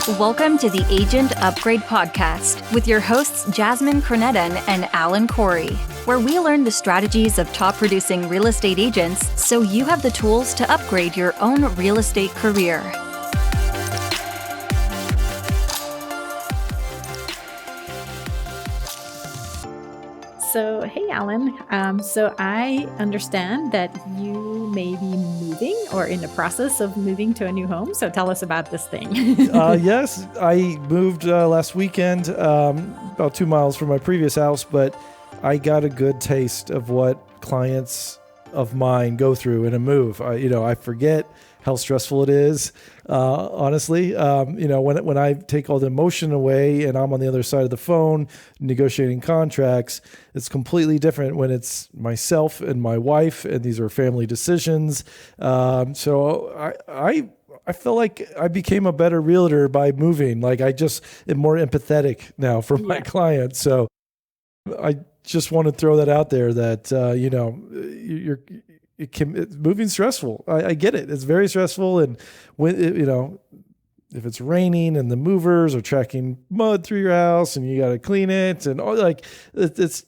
Welcome to the Agent Upgrade Podcast with your hosts Jasmine and Alan Corey, where we learn the strategies of top producing real estate agents so you have the tools to upgrade your own real estate career. So, hey, Alan. So I understand that you may be moving or in the process of moving to a new home. So tell us about this thing. Yes, I moved last weekend, about 2 miles from my previous house, but I got a good taste of what clients of mine go through in a move. I forget how stressful it is. Honestly, when I take all the emotion away and I'm on the other side of the phone negotiating contracts, it's completely different when it's myself and my wife, and these are family decisions. So I feel like I became a better realtor by moving. Like I just am more empathetic now for my clients. So I just want to throw that out there that, moving's stressful. I get it. It's very stressful. And when, if it's raining and the movers are tracking mud through your house and you got to clean it and all, like it's,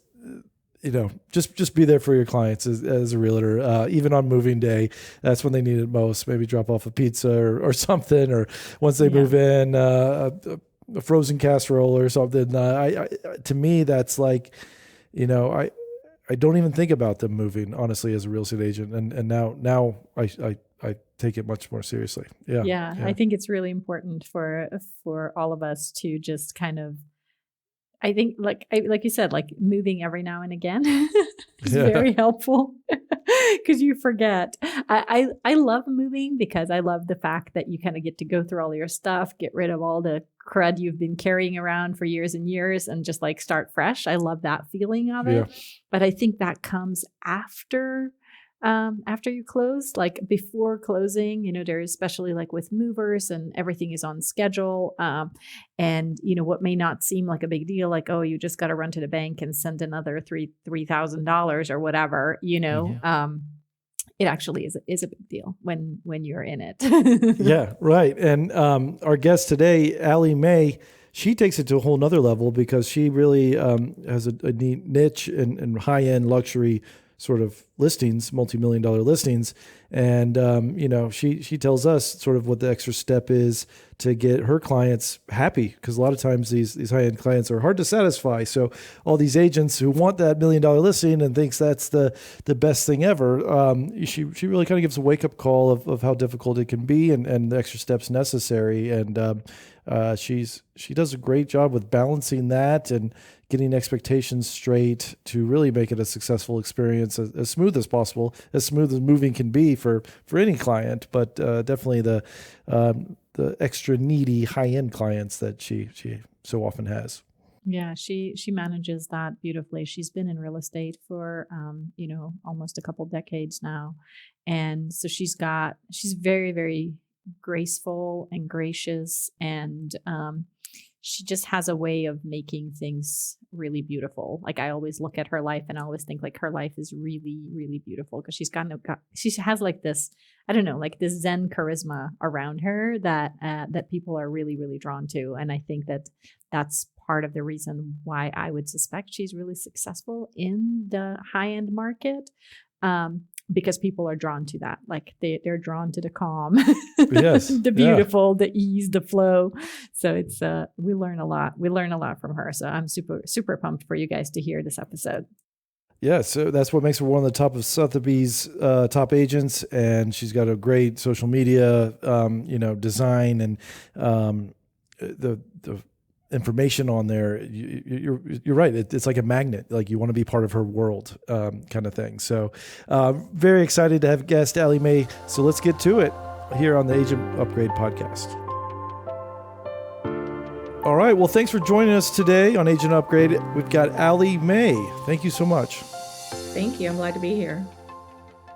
just be there for your clients as a realtor. Even on moving day, that's when they need it most. Maybe drop off a pizza or something, or once they move in, a frozen casserole or something. To me, that's like, I don't even think about them moving, honestly, as a real estate agent. And now I take it much more seriously. Yeah. I think it's really important for all of us to just kind of, I think like you said, like moving every now and again is very helpful because you forget. I love moving because I love the fact that you kind of get to go through all your stuff, get rid of all the crud you've been carrying around for years and years and just like start fresh. I love that feeling of it. But I think that comes after you close. Like before closing, there's especially like with movers and everything is on schedule. And what may not seem like a big deal, like, oh, you just got to run to the bank and send another $3,000 or whatever, it actually is a big deal when you're in it. Yeah, right. And our guest today, Allie Mae, she takes it to a whole nother level because she really has a neat niche in high-end luxury sort of listings, multi-million-dollar listings. And, she tells us sort of what the extra step is to get her clients happy. Because a lot of times these high-end clients are hard to satisfy. So all these agents who want that $1 million listing and thinks that's the best thing ever, she really kind of gives a wake-up call of how difficult it can be and the extra steps necessary. And she does a great job with balancing that and getting expectations straight to really make it a successful experience, as smooth as possible, as smooth as moving can be for any client, but definitely the extra needy high-end clients that she so often has. Yeah, she manages that beautifully. She's been in real estate for almost a couple decades now, and so she's very, very graceful and gracious, and she just has a way of making things really beautiful. Like I always look at her life and I always think like her life is really, really beautiful because she has like this, I don't know, like this Zen charisma around her that people are really, really drawn to. And I think that's part of the reason why I would suspect she's really successful in the high-end market. Because people are drawn to that. Like they're drawn to the calm, yes, the beautiful, the ease, the flow. So it's, we learn a lot. We learn a lot from her. So I'm super, super pumped for you guys to hear this episode. Yeah. So that's what makes her one of the top of Sothebys top agents. And she's got a great social media, design and the information on there. You're right. It's like a magnet. Like you want to be part of her world, kind of thing. So, very excited to have guest Allie Mae. So let's get to it here on the Agent Upgrade podcast. All right. Well, thanks for joining us today on Agent Upgrade. We've got Allie Mae. Thank you so much. Thank you. I'm glad to be here.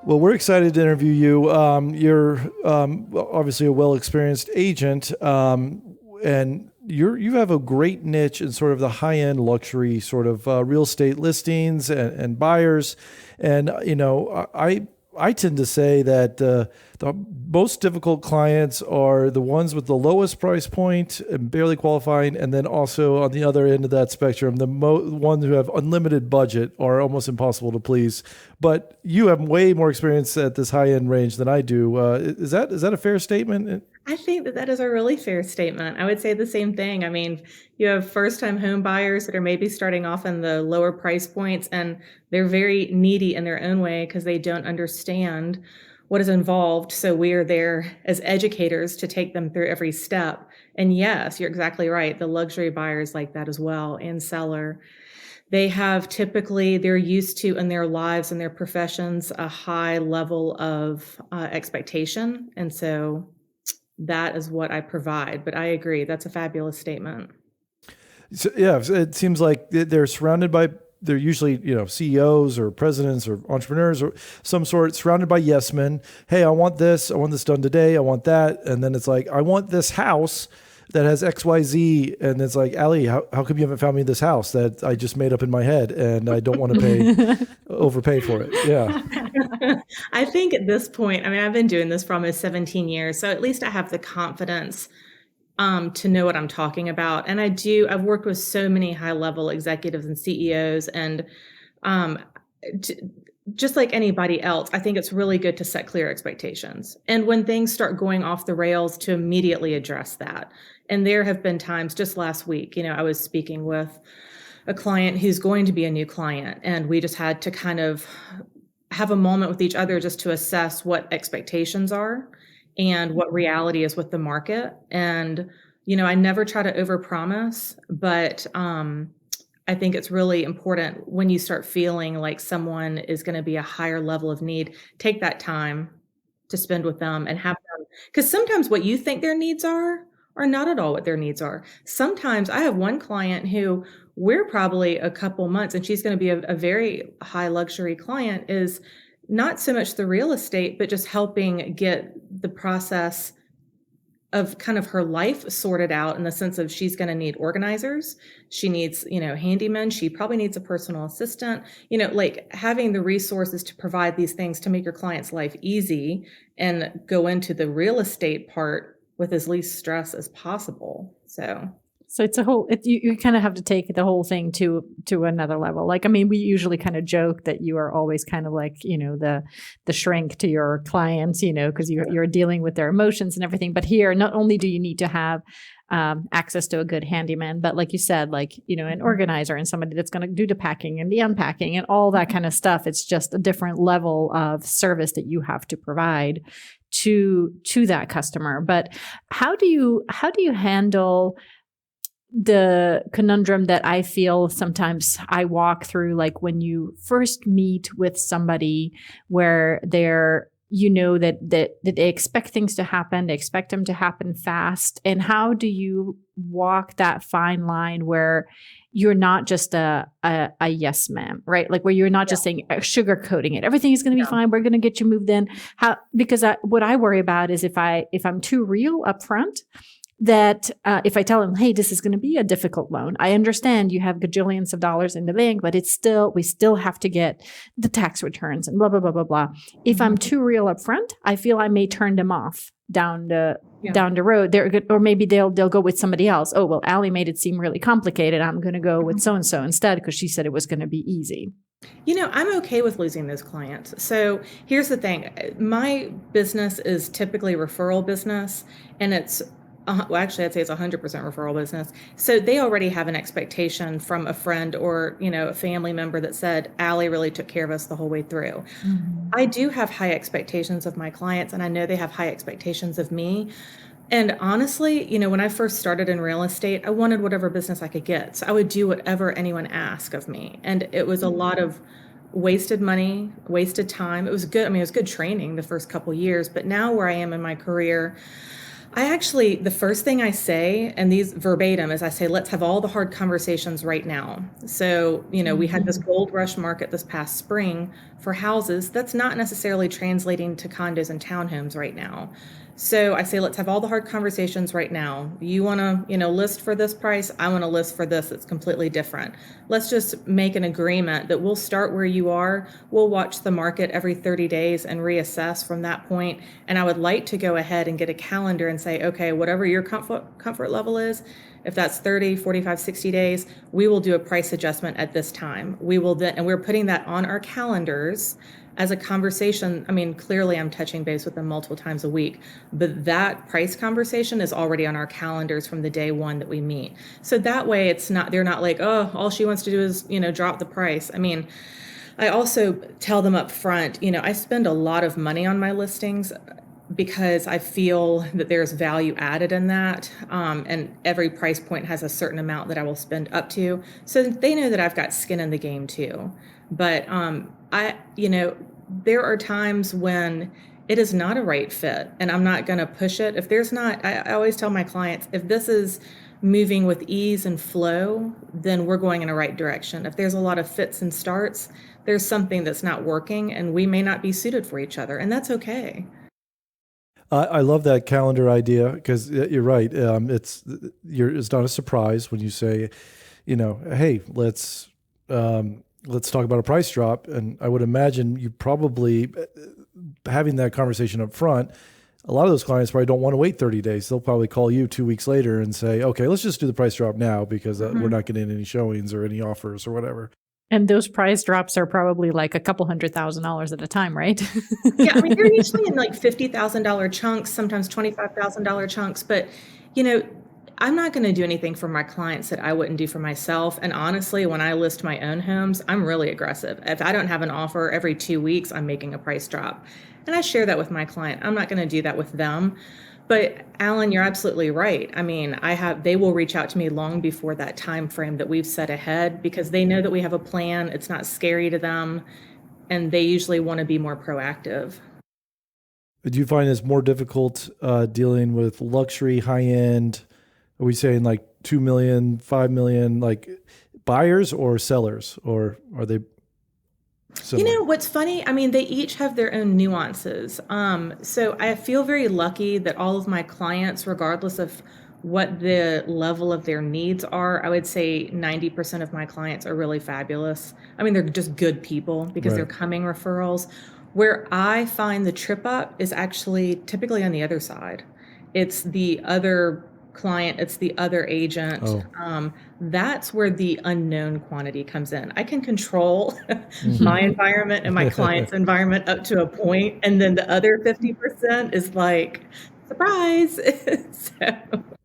Well, we're excited to interview you. You're obviously a well-experienced agent, and you have a great niche in sort of the high-end luxury sort of real estate listings and buyers. And, I tend to say that the most difficult clients are the ones with the lowest price point and barely qualifying, and then also on the other end of that spectrum, the ones who have unlimited budget are almost impossible to please. But you have way more experience at this high end range than I do. Is that a fair statement? I think that is a really fair statement. I would say the same thing. I mean, you have first-time home buyers that are maybe starting off in the lower price points, and they're very needy in their own way because they don't understand what is involved. So we are there as educators to take them through every step. And yes, you're exactly right. The luxury buyers like that as well, and seller. They have typically, they're used to in their lives and their professions a high level of expectation. And so that is what I provide. But I agree, that's a fabulous statement. So, yeah, it seems like they're usually, CEOs or presidents or entrepreneurs or some sort, surrounded by yes men. Hey, I want this done today. I want that. And then it's like, I want this house that has XYZ. And it's like, Allie, how come you haven't found me this house that I just made up in my head and I don't want to overpay for it? Yeah. I think at this point, I mean, I've been doing this for almost 17 years. So at least I have the confidence to know what I'm talking about. And I've worked with so many high level executives and CEOs, and just like anybody else, I think it's really good to set clear expectations. And when things start going off the rails, to immediately address that. And there have been times, just last week, I was speaking with a client who's going to be a new client, and we just had to kind of have a moment with each other just to assess what expectations are and what reality is with the market. And, I never try to overpromise, but I think it's really important when you start feeling like someone is going to be a higher level of need, take that time to spend with them and have them, because sometimes what you think their needs are not at all what their needs are. Sometimes I have one client who we're probably a couple months, and she's going to be a very high luxury client, is not so much the real estate, but just helping get the process of kind of her life sorted out, in the sense of she's going to need organizers. She needs, handymen. She probably needs a personal assistant, like having the resources to provide these things to make your client's life easy and go into the real estate part with as least stress as possible. So it's you kind of have to take the whole thing to another level. Like, I mean, we usually kind of joke that you are always kind of like, the shrink to your clients, because you're dealing with their emotions and everything. But here, not only do you need to have access to a good handyman, but like you said, like, an organizer and somebody that's going to do the packing and the unpacking and all that kind of stuff. It's just a different level of service that you have to provide to that customer. But how do you handle the conundrum that I feel sometimes I walk through, like when you first meet with somebody where they're, that they expect things to happen, they expect them to happen fast. And how do you walk that fine line where you're not just a yes ma'am, right? Like where you're not just saying sugarcoating it. Everything is going to be fine. We're going to get you moved in. Because what I worry about is if I'm too real upfront, that if I tell them, hey, this is going to be a difficult loan. I understand you have gajillions of dollars in the bank, but we still have to get the tax returns and blah, blah, blah, blah, blah. If I'm too real upfront, I feel I may turn them off down the road. Or maybe they'll go with somebody else. Oh, well, Allie made it seem really complicated. I'm going to go with so-and-so instead because she said it was going to be easy. I'm okay with losing those clients. So here's the thing. My business is typically referral business, and it's actually, I'd say it's 100% referral business. So they already have an expectation from a friend or, a family member that said, Allie really took care of us the whole way through. Mm-hmm. I do have high expectations of my clients, and I know they have high expectations of me. And honestly, when I first started in real estate, I wanted whatever business I could get. So I would do whatever anyone asked of me. And it was a lot of wasted money, wasted time. It was good. I mean, it was good training the first couple years, but now where I am in my career, the first thing I say, and these verbatim, is I say, let's have all the hard conversations right now. So, we had this gold rush market this past spring for houses. That's not necessarily translating to condos and townhomes right now. So I say, let's have all the hard conversations right now. You want to, list for this price. I want to list for this. It's completely different. Let's just make an agreement that we'll start where you are. We'll watch the market every 30 days and reassess from that point. And I would like to go ahead and get a calendar and say, okay, whatever your comfort level is, if that's 30, 45, 60 days, we will do a price adjustment at this time. We will then, and we're putting that on our calendars as a conversation. I mean, clearly I'm touching base with them multiple times a week, but that price conversation is already on our calendars from the day one that we meet. So that way they're not like, oh, all she wants to do is, drop the price. I mean, I also tell them up front, I spend a lot of money on my listings because I feel that there's value added in that. And every price point has a certain amount that I will spend up to. So they know that I've got skin in the game too. But there are times when it is not a right fit and I'm not going to push it. If there's not, I always tell my clients, if this is moving with ease and flow, then we're going in a right direction. If there's a lot of fits and starts, there's something that's not working and we may not be suited for each other, and that's okay. I love that calendar idea because you're right. It's not a surprise when you say, hey, let's talk about a price drop. And I would imagine you probably having that conversation up front. A lot of those clients probably don't want to wait 30 days. They'll probably call you 2 weeks later and say, okay, let's just do the price drop now because we're not getting any showings or any offers or whatever. And those price drops are probably like a couple $100,000 at a time, right? Yeah, I mean, they're usually in like $50,000 chunks, sometimes $25,000 chunks. But, I'm not going to do anything for my clients that I wouldn't do for myself. And honestly, when I list my own homes, I'm really aggressive. If I don't have an offer every 2 weeks, I'm making a price drop. And I share that with my client. I'm not going to do that with them. But Alan, you're absolutely right. I mean, they will reach out to me long before that time frame that we've set ahead because they know that we have a plan. It's not scary to them, and they usually want to be more proactive. Do you find it's more difficult dealing with luxury, high end? Are we saying like 2 million, 5 million, like buyers or sellers, or are they similar? What's funny? I mean, they each have their own nuances. So I feel very lucky that all of my clients, regardless of what the level of their needs are, I would say 90% of my clients are really fabulous. I mean, they're just good people because they're coming referrals. Where I find the trip up is actually typically on the other side. It's the other client, it's the other agent. That's where the unknown quantity comes in. I can control my environment and my client's environment up to a point, and then the other 50% is like, surprise.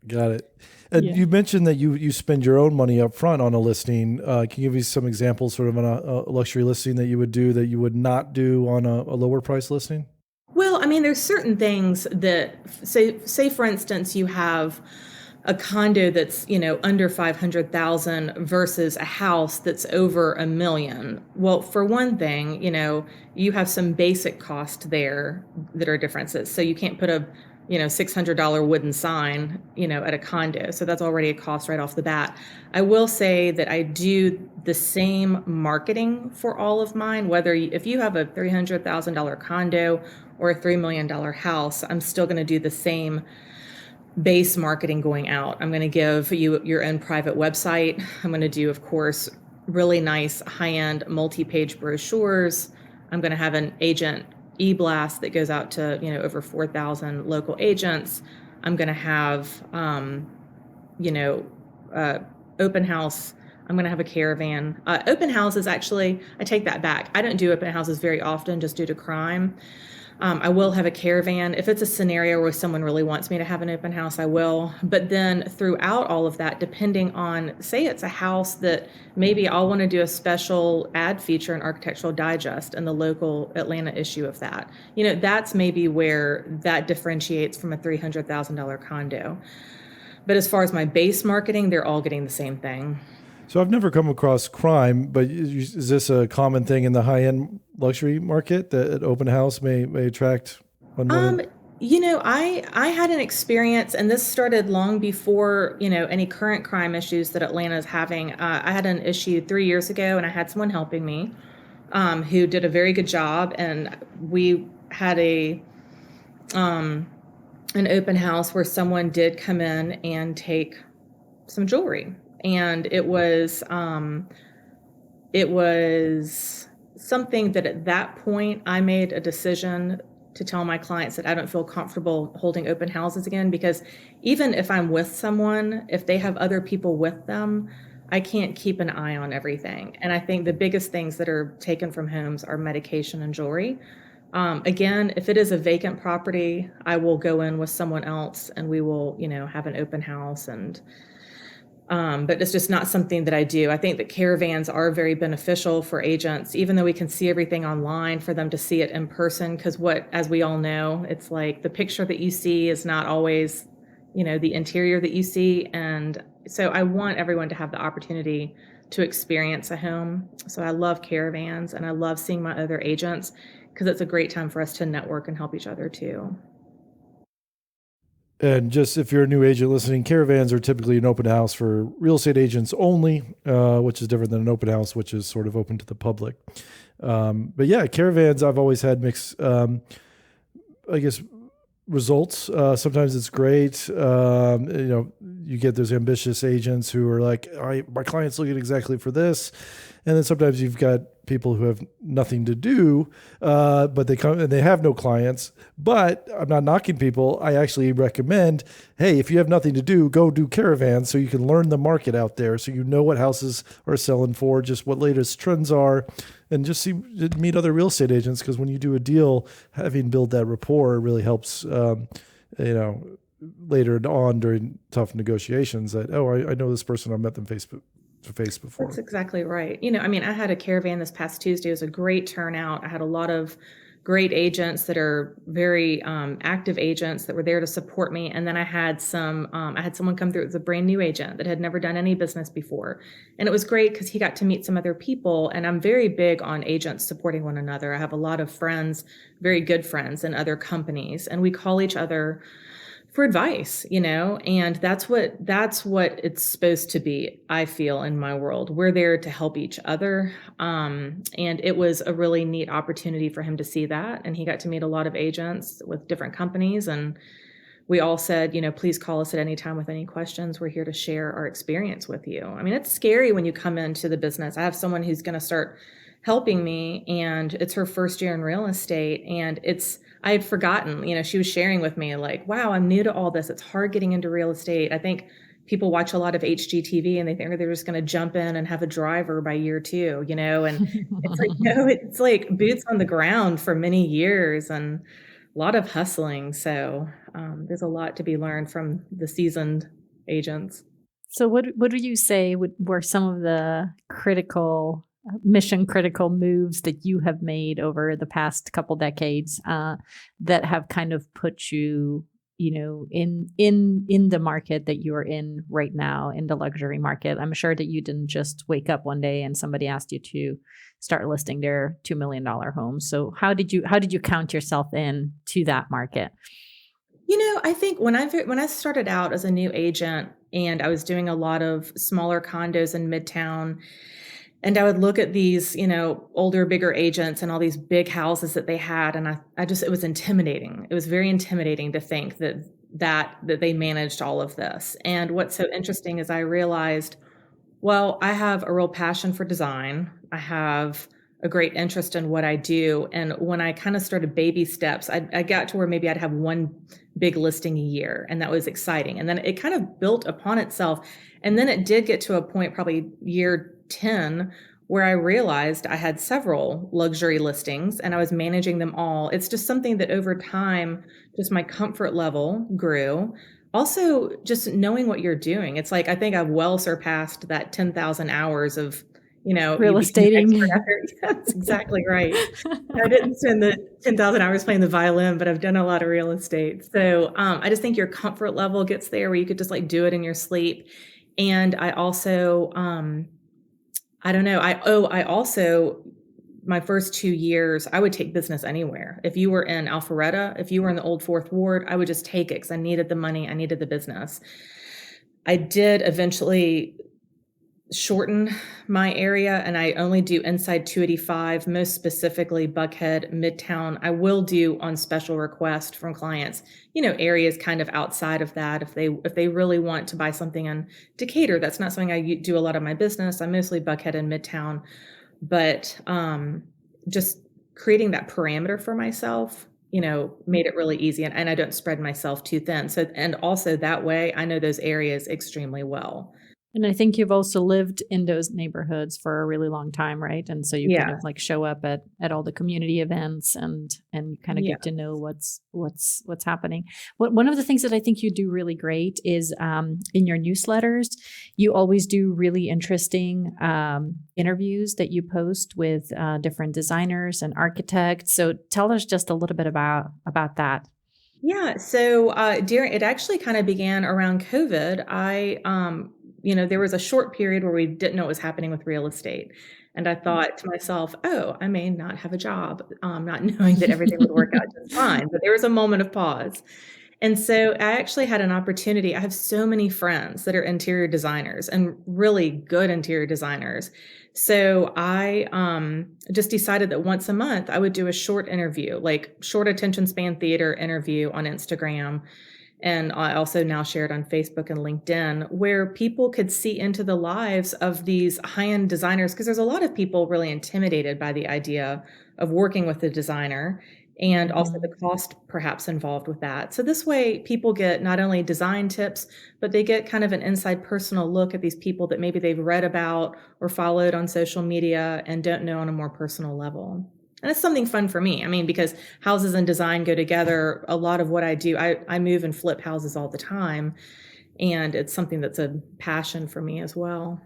Got it. And you mentioned that you spend your own money up front on a listing. Can you give me some examples sort of on a luxury listing that you would do that you would not do on a lower price listing? Well, I mean, there's certain things that say for instance, you have a condo that's, under 500,000 versus a house that's over $1 million. Well, for one thing, you have some basic cost there that are differences. So you can't put a, $600 wooden sign, at a condo. So that's already a cost right off the bat. I will say that I do the same marketing for all of mine, if you have a $300,000 condo or a $3 million house, I'm still going to do the same base marketing going out. I'm going to give you your own private website. I'm going to do, of course, really nice high-end multi-page brochures. I'm going to have an agent e-blast that goes out to, over 4,000 local agents. I'm going to have, open house. I'm going to have a caravan. Open houses, actually, I take that back. I don't do open houses very often just due to crime. I will have a caravan. If it's a scenario where someone really wants me to have an open house, I will. But then throughout all of that, depending on, say it's a house that maybe I'll want to do a special ad feature in Architectural Digest and the local Atlanta issue of that. That's maybe where that differentiates from a $300,000 condo. But as far as my base marketing, they're all getting the same thing. So I've never come across crime, but is this a common thing in the high-end luxury market that open house may attract one million? I had an experience, and this started long before, any current crime issues that Atlanta is having. I had an issue 3 years ago, and I had someone helping me who did a very good job, and we had a an open house where someone did come in and take some jewelry. And it was something that at that point I made a decision to tell my clients that I don't feel comfortable holding open houses again, because even if I'm with someone, if they have other people with them, I can't keep an eye on everything. And I think the biggest things that are taken from homes are medication and jewelry. Again, if it is a vacant property, I will go in with someone else and we will, have an open house. And but it's just not something that I do. I think that caravans are very beneficial for agents, even though we can see everything online, for them to see it in person. Because as we all know, it's like the picture that you see is not always, the interior that you see. And so I want everyone to have the opportunity to experience a home. So I love caravans and I love seeing my other agents, because it's a great time for us to network and help each other too. And just if you're a new agent listening, caravans are typically an open house for real estate agents only, which is different than an open house, which is sort of open to the public. But yeah, caravans, I've always had mixed, results. Sometimes it's great. You get those ambitious agents who are like, all right, my client's looking exactly for this. And then sometimes you've got people who have nothing to do, but they come and they have no clients. But I'm not knocking people. I actually recommend, hey, if you have nothing to do, go do caravans so you can learn the market out there. So you know what houses are selling for, just what latest trends are, and just meet other real estate agents. Because when you do a deal, having built that rapport really helps, later on during tough negotiations that, I know this person, I met them face to face before. That's exactly right. I had a caravan this past Tuesday. It was a great turnout. I had a lot of great agents that are very active agents that were there to support me. And then I had someone come through. It was a brand new agent that had never done any business before. And it was great because he got to meet some other people. And I'm very big on agents supporting one another. I have a lot of friends, very good friends in other companies, and we call each other for advice, and that's what it's supposed to be. I feel in my world, we're there to help each other. And it was a really neat opportunity for him to see that. And he got to meet a lot of agents with different companies. And we all said, please call us at any time with any questions. We're here to share our experience with you. I mean, it's scary when you come into the business. I have someone who's going to start helping me, and it's her first year in real estate. And I had forgotten, she was sharing with me like, wow, I'm new to all this. It's hard getting into real estate. I think people watch a lot of HGTV and they think they're just going to jump in and have a driver by year 2, and it's like, no, it's like boots on the ground for many years and a lot of hustling. So there's a lot to be learned from the seasoned agents. So what do you say were some of the mission critical moves that you have made over the past couple decades that have kind of put you, in the market that you're in right now, in the luxury market? I'm sure that you didn't just wake up one day and somebody asked you to start listing their $2 million homes. So how did you count yourself in to that market? I think when I started out as a new agent and I was doing a lot of smaller condos in Midtown, and I would look at these, older, bigger agents and all these big houses that they had. And it was intimidating. It was very intimidating to think that they managed all of this. And what's so interesting is I realized, well, I have a real passion for design. I have a great interest in what I do. And when I kind of started baby steps, I got to where maybe I'd have one big listing a year, and that was exciting. And then it kind of built upon itself. And then it did get to a point, probably year 10, where I realized I had several luxury listings and I was managing them all. It's just something that over time, just my comfort level grew. Also, just knowing what you're doing. It's like, I think I've well surpassed that 10,000 hours of, real estating. That's exactly right. I didn't spend the 10,000 hours playing the violin, but I've done a lot of real estate. So I just think your comfort level gets there where you could just like do it in your sleep. And I also, I also, my first 2 years, I would take business anywhere. If you were in Alpharetta, if you were in the old Fourth Ward, I would just take it because I needed the money. I needed the business. I did eventually shorten my area, and I only do inside 285, most specifically Buckhead, Midtown. I will do on special request from clients, areas kind of outside of that. If they really want to buy something in Decatur, that's not something I do a lot of my business. I'm mostly Buckhead and Midtown, but just creating that parameter for myself, made it really easy, and I don't spread myself too thin. So, and also that way I know those areas extremely well. And I think you've also lived in those neighborhoods for a really long time, right? And so you kind Yeah. of like show up at all the community events and you kind of Yeah. get to know what's happening. One of the things that I think you do really great is in your newsletters, you always do really interesting interviews that you post with different designers and architects. So tell us just a little bit about that. Yeah. So it actually kind of began around COVID. There was a short period where we didn't know what was happening with real estate. And I thought to myself, oh, I may not have a job, not knowing that everything would work out just fine. But there was a moment of pause. And so I actually had an opportunity. I have so many friends that are interior designers and really good interior designers. So I just decided that once a month I would do a short interview, like short attention span theater interview on Instagram. And I also now share it on Facebook and LinkedIn, where people could see into the lives of these high-end designers, because there's a lot of people really intimidated by the idea of working with a designer, and also the cost perhaps involved with that. So this way people get not only design tips, but they get kind of an inside personal look at these people that maybe they've read about or followed on social media and don't know on a more personal level. And it's something fun for me. I mean, because houses and design go together. A lot of what I do, I move and flip houses all the time. And it's something that's a passion for me as well.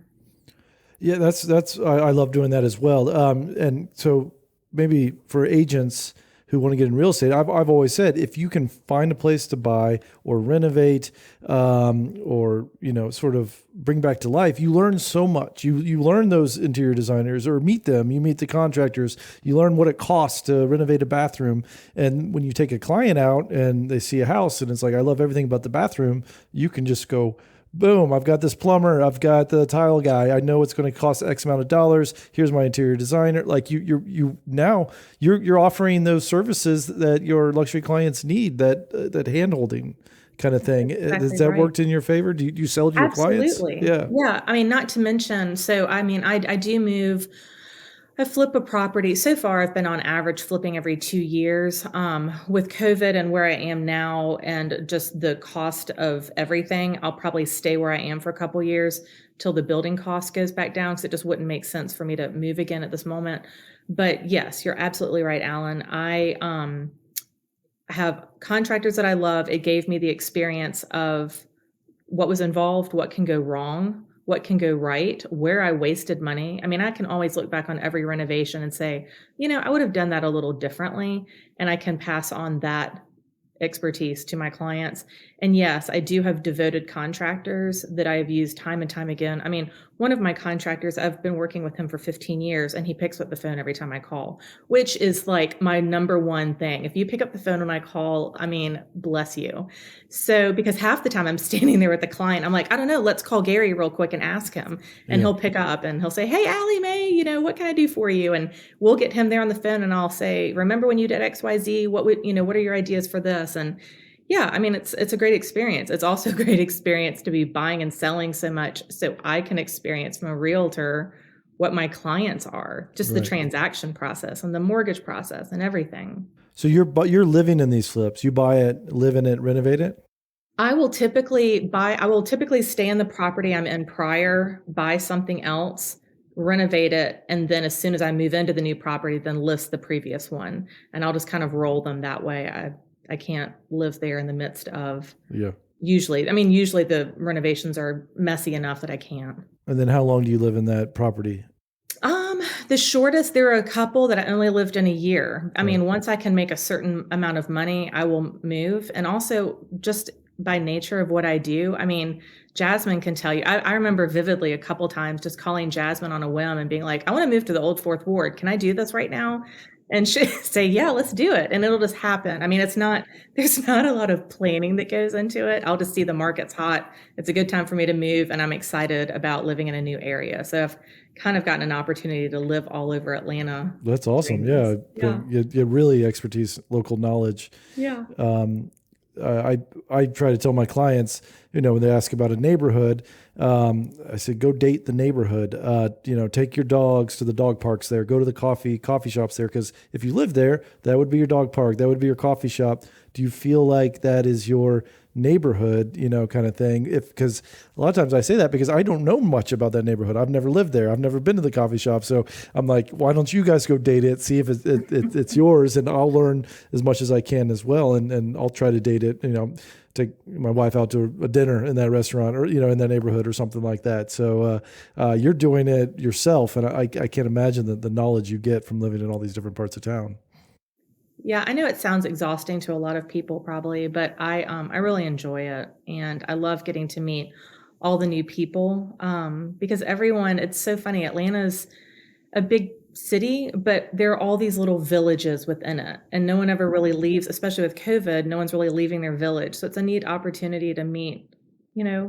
Yeah, I love doing that as well. And so maybe for agents who want to get in real estate, I've always said, if you can find a place to buy or renovate, or sort of bring back to life, you learn so much. You learn those interior designers, or meet them. You meet the contractors. You learn what it costs to renovate a bathroom. And when you take a client out and they see a house and it's like, I love everything about the bathroom, you can just go, boom, I've got this plumber, I've got the tile guy, I know it's going to cost X amount of dollars. Here's my interior designer. Like you're offering those services that your luxury clients need, that hand-holding kind of thing. Exactly. Has that right. worked in your favor? Do you sell to your clients? Absolutely. Yeah. Yeah. I mean, not to mention, so I mean, I do move. I flip a property. So far, I've been on average flipping every 2 years. With COVID and where I am now and just the cost of everything, I'll probably stay where I am for a couple years till the building cost goes back down, because it just wouldn't make sense for me to move again at this moment. But yes, you're absolutely right, Alan. I have contractors that I love. It gave me the experience of what was involved, what can go wrong, what can go right, where I wasted money. I mean, I can always look back on every renovation and say, I would have done that a little differently. And I can pass on that expertise to my clients. And yes, I do have devoted contractors that I have used time and time again. I mean, one of my contractors, I've been working with him for 15 years, and he picks up the phone every time I call, which is like my number one thing. If you pick up the phone when I call, I mean, bless you. So, because half the time I'm standing there with the client, I'm like, I don't know, let's call Gary real quick and ask him. And he'll pick up and he'll say, hey, Allie Mae, what can I do for you? And we'll get him there on the phone, and I'll say, remember when you did XYZ? What are your ideas for this? And yeah, I mean, it's a great experience. It's also a great experience to be buying and selling so much, so I can experience from a realtor what my clients are, just the transaction process and the mortgage process and everything. So you're living in these flips. You buy it, live in it, renovate it? I will typically stay in the property I'm in prior, buy something else, renovate it, and then as soon as I move into the new property, then list the previous one. And I'll just kind of roll them that way. I can't live there in the midst of. Yeah. Usually the renovations are messy enough that I can't. And then how long do you live in that property? The shortest, there are a couple that I only lived in a year. I mean, once I can make a certain amount of money, I will move. And also just by nature of what I do, I mean, Jasmine can tell you, I remember vividly a couple times just calling Jasmine on a whim and being like, I want to move to the old Fourth Ward. Can I do this right now? and she say, yeah, let's do it. And it'll just happen. I mean, there's not a lot of planning that goes into it. I'll just see the market's hot. It's a good time for me to move. And I'm excited about living in a new area. So I've kind of gotten an opportunity to live all over Atlanta. That's awesome. Yeah. You really expertise, local knowledge. Yeah. I try to tell my clients, when they ask about a neighborhood, I said, go date the neighborhood. Take your dogs to the dog parks there. Go to the coffee shops there. Because if you live there, that would be your dog park. That would be your coffee shop. Do you feel like that is your neighborhood, kind of thing? Because a lot of times I say that because I don't know much about that neighborhood. I've never lived there. I've never been to the coffee shop. So I'm like, why don't you guys go date it, see if it's yours, and I'll learn as much as I can as well. And I'll try to date it, take my wife out to a dinner in that restaurant or, in that neighborhood or something like that. So you're doing it yourself. And I can't imagine the knowledge you get from living in all these different parts of town. Yeah, I know it sounds exhausting to a lot of people probably, but I really enjoy it. And I love getting to meet all the new people because it's so funny. Atlanta's a big city, but there are all these little villages within it. And no one ever really leaves, especially with COVID, no one's really leaving their village. So it's a neat opportunity to meet,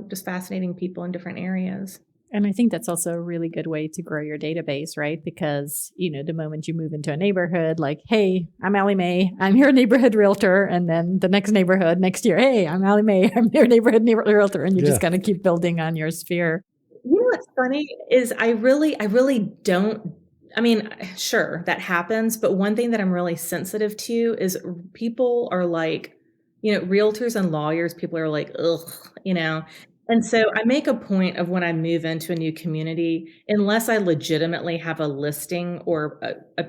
just fascinating people in different areas. And I think that's also a really good way to grow your database, right? Because, the moment you move into a neighborhood, like, hey, I'm Allie Mae, I'm your neighborhood realtor. And then the next neighborhood next year, hey, I'm Allie Mae, I'm your neighborhood realtor. And you're just going to keep building on your sphere. What's funny is I really don't. I mean, sure, that happens. But one thing that I'm really sensitive to is people are like, realtors and lawyers, people are like, ugh, And so I make a point of when I move into a new community, unless I legitimately have a listing or a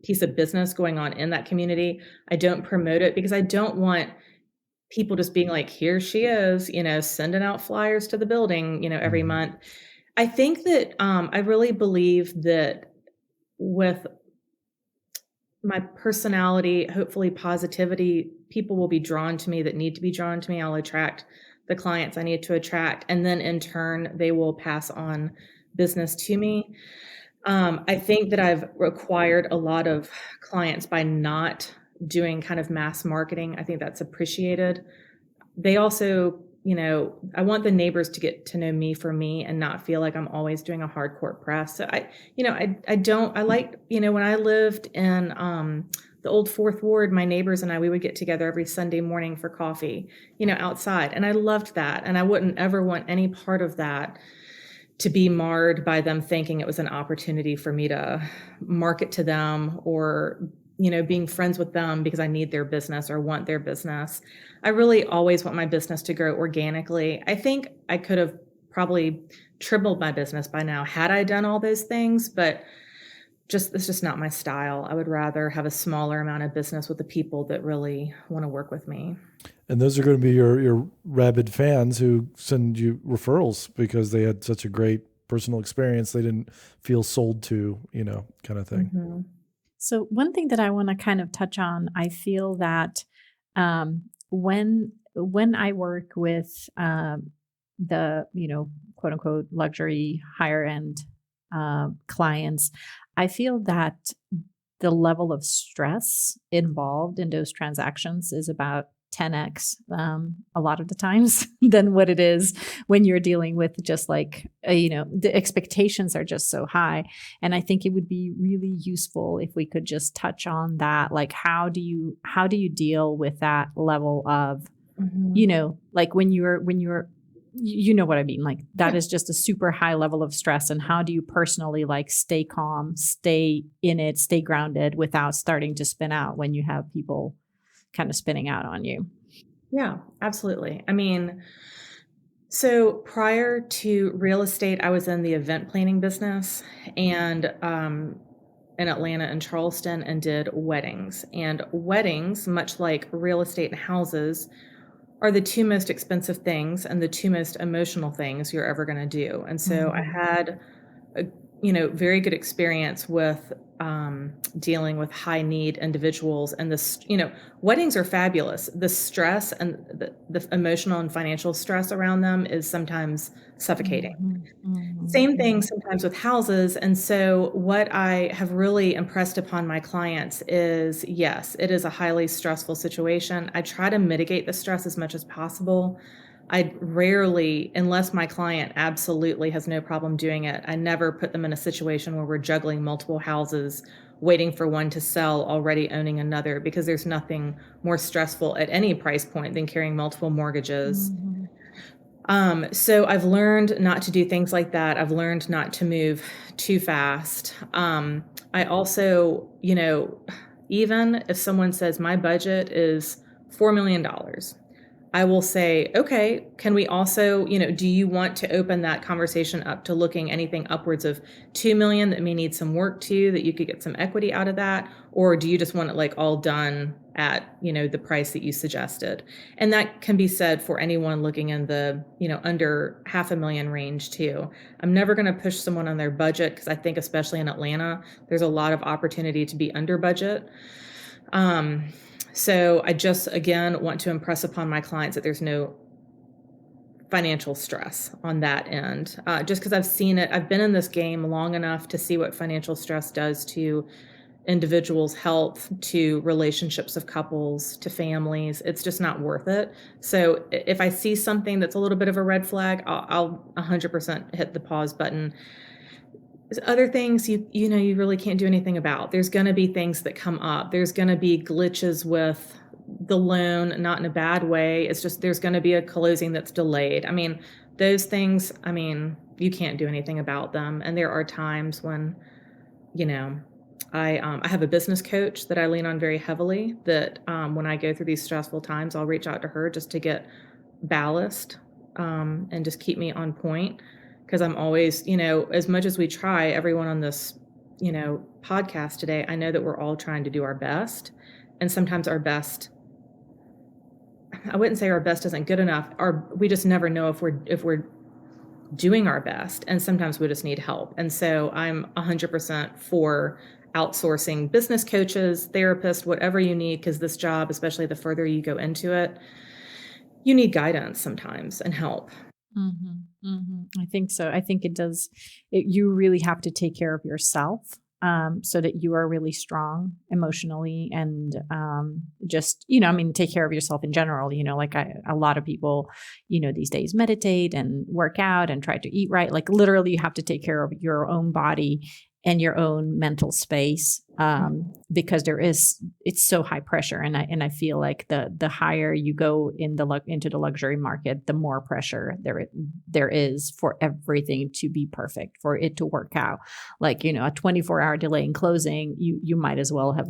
piece of business going on in that community, I don't promote it because I don't want people just being like, here she is, sending out flyers to the building, every month. I think that I really believe that with my personality, hopefully positivity, people will be drawn to me that need to be drawn to me. I'll attract the clients I need to attract. And then in turn, they will pass on business to me. I think that I've acquired a lot of clients by not doing kind of mass marketing. I think that's appreciated. They also, I want the neighbors to get to know me for me and not feel like I'm always doing a hardcore press. So I like, when I lived in the old Fourth Ward, my neighbors and we would get together every Sunday morning for coffee, outside. And I loved that. And I wouldn't ever want any part of that to be marred by them thinking it was an opportunity for me to market to them or, being friends with them because I need their business or want their business. I really always want my business to grow organically. I think I could have probably tripled my business by now had I done all those things, but it's just not my style. I would rather have a smaller amount of business with the people that really want to work with me. And those are going to be your rabid fans who send you referrals because they had such a great personal experience. They didn't feel sold to, kind of thing. Mm-hmm. So one thing that I want to kind of touch on, I feel that when I work with the, quote unquote, luxury higher end clients, I feel that the level of stress involved in those transactions is about 10x a lot of the times than what it is when you're dealing with just like, the expectations are just so high. And I think it would be really useful if we could just touch on that. Like, how do you deal with that level of, like when you're you know what I mean? Like that is just a super high level of stress. And how do you personally like stay calm, stay in it, stay grounded without starting to spin out when you have people kind of spinning out on you? Yeah, absolutely. I mean, so prior to real estate, I was in the event planning business and in Atlanta and Charleston and did weddings. And weddings, much like real estate and houses, are the two most expensive things and the two most emotional things you're ever going to do. And so I had very good experience with dealing with high need individuals, and this, weddings are fabulous. The stress and the emotional and financial stress around them is sometimes suffocating. Same thing sometimes with houses. And so what I have really impressed upon my clients is, yes, it is a highly stressful situation. I try to mitigate the stress as much as possible. I rarely, unless my client absolutely has no problem doing it, I never put them in a situation where we're juggling multiple houses, waiting for one to sell, already owning another, because there's nothing more stressful at any price point than carrying multiple mortgages. So I've learned not to do things like that. I've learned not to move too fast. I also, even if someone says my budget is $4 million, I will say, okay, can we also, do you want to open that conversation up to looking anything upwards of 2 million that may need some work to, that you could get some equity out of that? Or do you just want it like all done at, the price that you suggested? And that can be said for anyone looking in the, under $500,000 range too. I'm never going to push someone on their budget, because I think especially in Atlanta, there's a lot of opportunity to be under budget. So I just, again, want to impress upon my clients that there's no financial stress on that end, just because I've seen it. I've been in this game long enough to see what financial stress does to individuals' health, to relationships of couples, to families. It's just not worth it. So if I see something that's a little bit of a red flag, I'll 100% hit the pause button. Other things you really can't do anything about. There's going to be things that come up. There's going to be glitches with the loan, not in a bad way. It's just there's going to be a closing that's delayed. Those things, you can't do anything about them. And there are times when, I have a business coach that I lean on very heavily, that when I go through these stressful times, I'll reach out to her just to get ballast and just keep me on point. Because I'm always, as much as we try, everyone on this, podcast today, I know that we're all trying to do our best. And sometimes our best, I wouldn't say our best isn't good enough. We just never know if we're doing our best. And sometimes we just need help. And so I'm 100% for outsourcing business coaches, therapists, whatever you need, because this job, especially the further you go into it, you need guidance sometimes and help. I think so. I think it does. You really have to take care of yourself so that you are really strong emotionally and just, take care of yourself in general. A lot of people, these days meditate and work out and try to eat right. Like literally you have to take care of your own body and your own mental space because it's so high pressure. And I feel like the higher you go into the luxury market, the more pressure there is for everything to be perfect, for it to work out. Like, a 24-hour delay in closing, you might as well have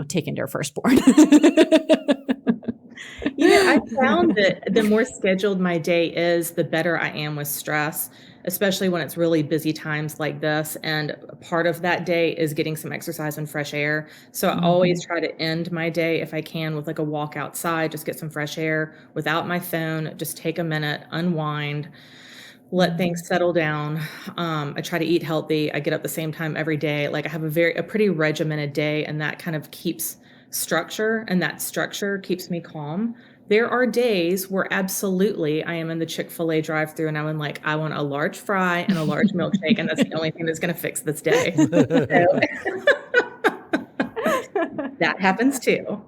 taken their firstborn. I found that the more scheduled my day is, the better I am with stress, especially when it's really busy times like this. And part of that day is getting some exercise and fresh air. So I always try to end my day, if I can, with like a walk outside, just get some fresh air without my phone, just take a minute, unwind, let things settle down. I try to eat healthy. I get up the same time every day. Like I have a pretty regimented day, and that kind of keeps structure, and that structure keeps me calm. There are days where absolutely I am in the Chick-fil-A drive-thru and I'm like, I want a large fry and a large milkshake, and that's the only thing that's going to fix this day. So, that happens too.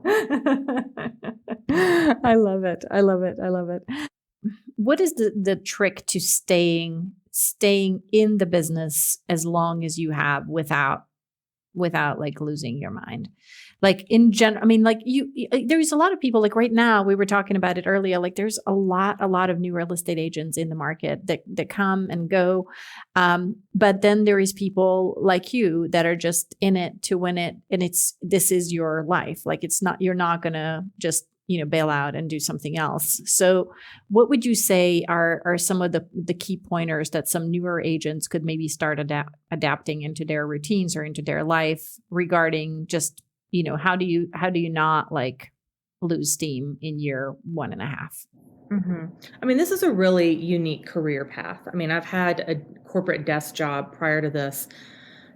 I love it. I love it. I love it. What is the trick to staying in the business as long as you have without like losing your mind? Like in general, there's a lot of people, like right now, we were talking about it earlier, like there's a lot of new real estate agents in the market that come and go. But then there is people like you that are just in it to win it. And this is your life. Like you're not going to just, bail out and do something else. So what would you say are some of the key pointers that some newer agents could maybe start adapting into their routines or into their life regarding just, how do you not like lose steam in year 1.5? This is a really unique career path. I've had corporate desk job prior to this,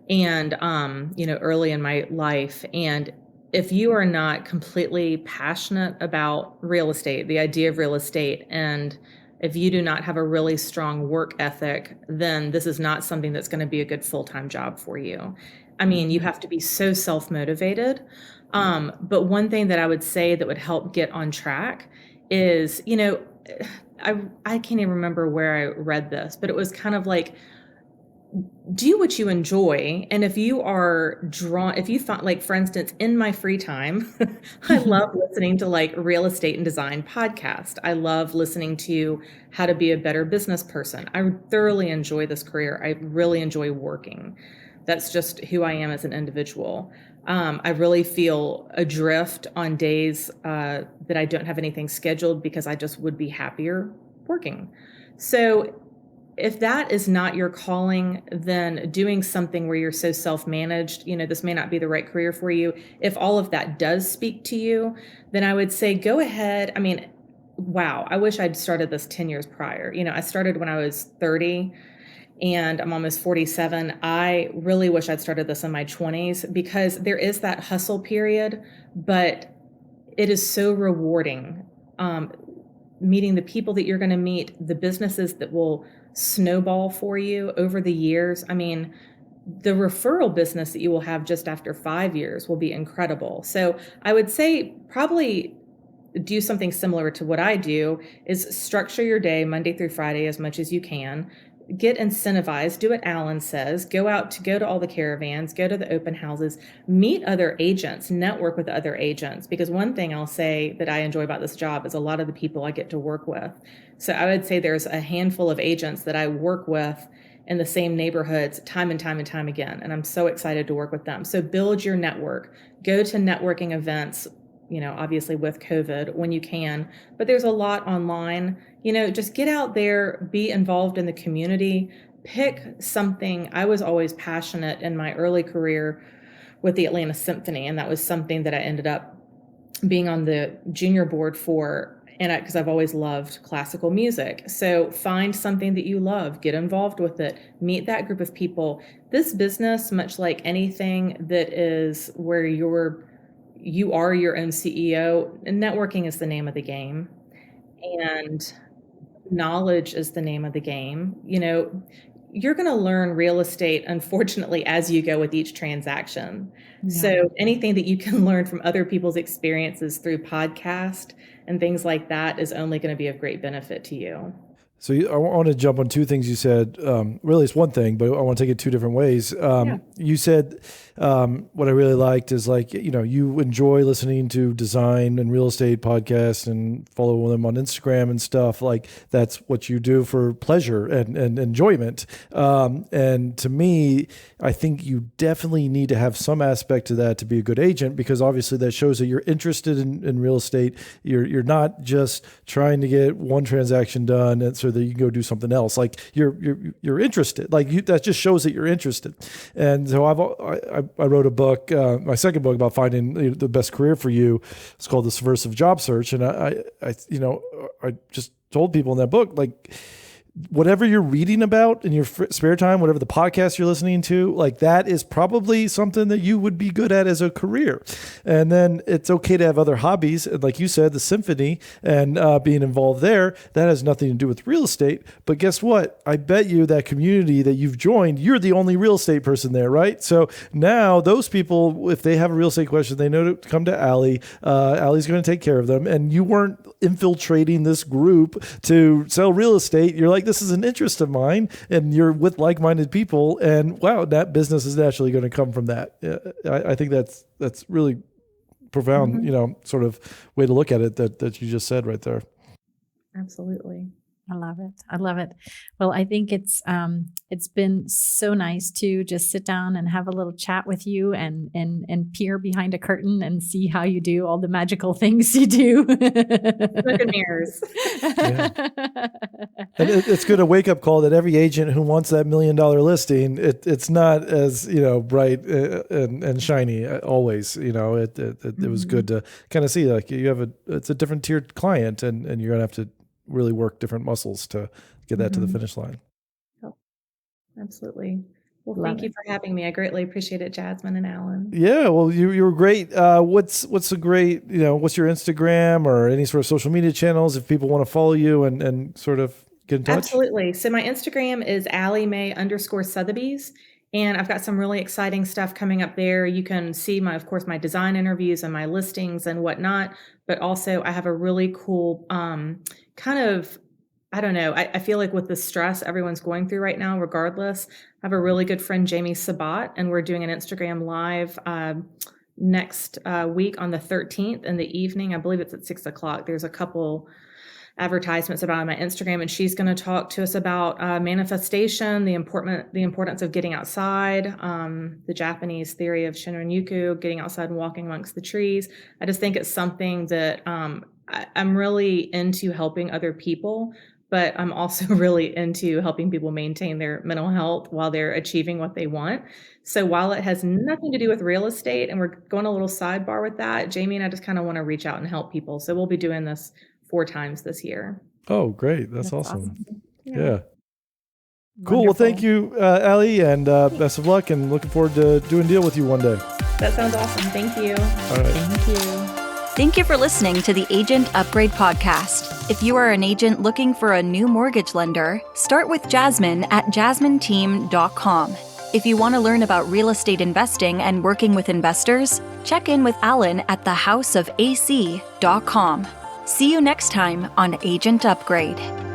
and early in my life. And if you are not completely passionate about real estate, the idea of real estate, and if you do not have a really strong work ethic, then this is not something that's going to be a good full-time job for you. I mean, you have to be so self-motivated. But one thing that I would say that would help get on track is, I can't even remember where I read this, but it was kind of like, do what you enjoy. And if you are drawn, if you find, like, for instance, in my free time, I love listening to like real estate and design podcast. I love listening to how to be a better business person. I thoroughly enjoy this career. I really enjoy working. That's just who I am as an individual. I really feel adrift on days that I don't have anything scheduled because I just would be happier working. So if that is not your calling, then doing something where you're so self-managed, this may not be the right career for you. If all of that does speak to you, then I would say go ahead. I mean, wow, I wish I'd started this 10 years prior. I started when I was 30 and I'm almost 47. I really wish I'd started this in my 20s because there is that hustle period, but it is so rewarding. Meeting the people that you're going to meet, the businesses that will snowball for you over the years. I mean, the referral business that you will have just after 5 years will be incredible. So I would say probably do something similar to what I do is structure your day Monday through Friday as much as you can. Get incentivized, do what Alan says, go to all the caravans, go to the open houses, meet other agents, network with other agents. Because one thing I'll say that I enjoy about this job is a lot of the people I get to work with. So I would say there's a handful of agents that I work with in the same neighborhoods time and time and time again. And I'm so excited to work with them. So build your network, go to networking events, obviously with COVID when you can, but there's a lot online. Just get out there, be involved in the community, pick something. I was always passionate in my early career with the Atlanta Symphony, and that was something that I ended up being on the junior board for, and because I've always loved classical music. So find something that you love, get involved with it, meet that group of people. This business, much like anything that is where you are your own CEO, and networking is the name of the game. And knowledge is the name of the game. You're going to learn real estate, unfortunately, as you go with each transaction. Yeah. So anything that you can learn from other people's experiences through podcast and things like that is only going to be of great benefit to you. So I want to jump on two things you said. Really, it's one thing, but I want to take it two different ways. You said what I really liked is you enjoy listening to design and real estate podcasts and follow them on Instagram and stuff. Like that's what you do for pleasure and enjoyment. And to me, I think you definitely need to have some aspect to that to be a good agent, because obviously that shows that you're interested in real estate. You're not just trying to get one transaction done and so that you can go do something else. Like you're interested. That just shows that you're interested. And so I wrote a book, my second book, about finding the best career for you. It's called The Subversive Job Search. And I just told people in that book, whatever you're reading about in your spare time, whatever the podcast you're listening to, that is probably something that you would be good at as a career. And then it's okay to have other hobbies. And like you said, the symphony and being involved there, that has nothing to do with real estate. But guess what? I bet you that community that you've joined, you're the only real estate person there, right? So now those people, if they have a real estate question, they know to come to Allie. Allie's going to take care of them. And you weren't infiltrating this group to sell real estate. You're like, this is an interest of mine, and you're with like-minded people, and wow, that business is naturally going to come from that. I think that's really profound, sort of way to look at it that you just said right there. Absolutely. I love it. I love it. Well, I think it's been so nice to just sit down and have a little chat with you and peer behind a curtain and see how you do all the magical things you do. Look at mirrors. Yeah. And it's good, a wake-up call that every agent who wants that $1 million listing, it's not as bright and shiny always. It was good to kind of see it's a different tiered client, and you're gonna have to really work different muscles to get that to the finish line. Absolutely. Well, Love thank you it. for having me. I greatly appreciate it, Jasmine and Alan. Yeah, well, you were great. What's a great, what's your Instagram or any sort of social media channels if people want to follow you and sort of get in touch? Absolutely. So my Instagram is @AllieMay_Sothebys. And I've got some really exciting stuff coming up there. You can see of course, my design interviews and my listings and whatnot. But also I have a really cool kind of, I don't know, I feel like with the stress everyone's going through right now, regardless, I have a really good friend, Jamie Sabat, and we're doing an Instagram live next week on the 13th in the evening. I believe it's at 6:00. There's a couple advertisements about my Instagram, and she's going to talk to us about manifestation, the importance of getting outside, the Japanese theory of Shinrin-yoku, getting outside and walking amongst the trees. I just think it's something that I'm really into helping other people, but I'm also really into helping people maintain their mental health while they're achieving what they want. So while it has nothing to do with real estate, and we're going a little sidebar with that, Jamie and I just kind of want to reach out and help people. So we'll be doing this 4 times this year. Oh, great. That's awesome. Yeah. Cool. Well, thank you, Allie, and best of luck, and looking forward to doing a deal with you one day. That sounds awesome. Thank you. All right. Thank you. Thank you for listening to the Agent Upgrade Podcast. If you are an agent looking for a new mortgage lender, start with Jasmine at jasmineteam.com. If you want to learn about real estate investing and working with investors, check in with Alan at thehouseofac.com. See you next time on Agent Upgrade.